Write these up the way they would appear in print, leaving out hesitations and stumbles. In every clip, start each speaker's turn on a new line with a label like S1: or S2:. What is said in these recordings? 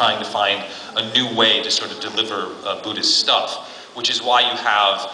S1: trying to find a new way to sort of deliver Buddhist stuff, which is why you have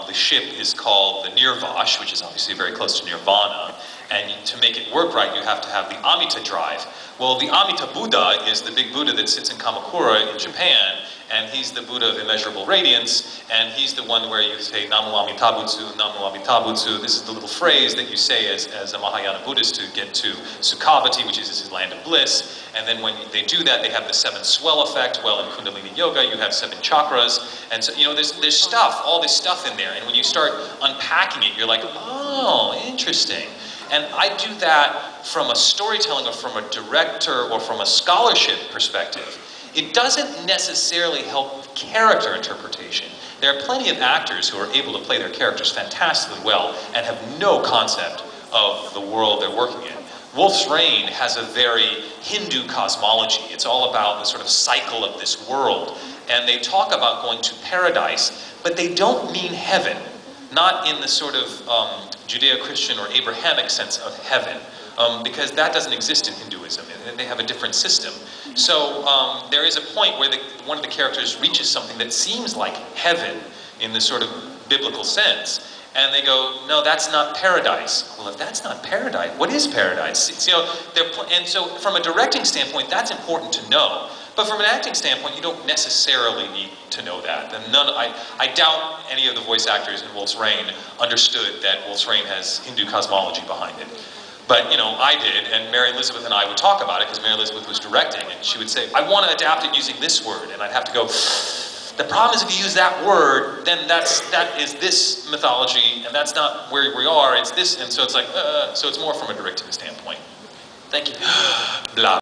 S1: the ship is called the Nirvash, which is obviously very close to Nirvana, and to make it work right, you have to have the Amita drive. Well, the Amita Buddha is the big Buddha that sits in Kamakura in Japan, and he's the Buddha of immeasurable radiance, and he's the one where you say Namu Amitabutsu, Namu Amitabutsu. This is the little phrase that you say as a Mahayana Buddhist to get to Sukhavati, which is his land of bliss. And then when they do that, they have the 7 swell effect. Well, in Kundalini Yoga, you have 7 chakras. And so, there's stuff, all this stuff in there. And when you start unpacking it, you're like, oh, interesting. And I do that from a storytelling or from a director or from a scholarship perspective. It doesn't necessarily help character interpretation. There are plenty of actors who are able to play their characters fantastically well and have no concept of the world they're working in. Wolf's Rain has a very Hindu cosmology. It's all about the sort of cycle of this world. And they talk about going to paradise, but they don't mean heaven. Not in the sort of Judeo-Christian or Abrahamic sense of heaven, because that doesn't exist in Hinduism, and they have a different system. So there is a point where one of the characters reaches something that seems like heaven in the sort of biblical sense, and they go, no, that's not paradise. Well, if that's not paradise, what is paradise? And so from a directing standpoint, that's important to know. But from an acting standpoint, you don't necessarily need to know that. And I doubt any of the voice actors in Wolf's Rain understood that Wolf's Rain has Hindu cosmology behind it. But, I did, and Mary Elizabeth and I would talk about it, because Mary Elizabeth was directing, and she would say, I want to adapt it using this word. And I'd have to go, the problem is if you use that word, then that is this mythology, and that's not where we are, it's this. And so it's like, so it's more from a directing standpoint. Thank you. Blah.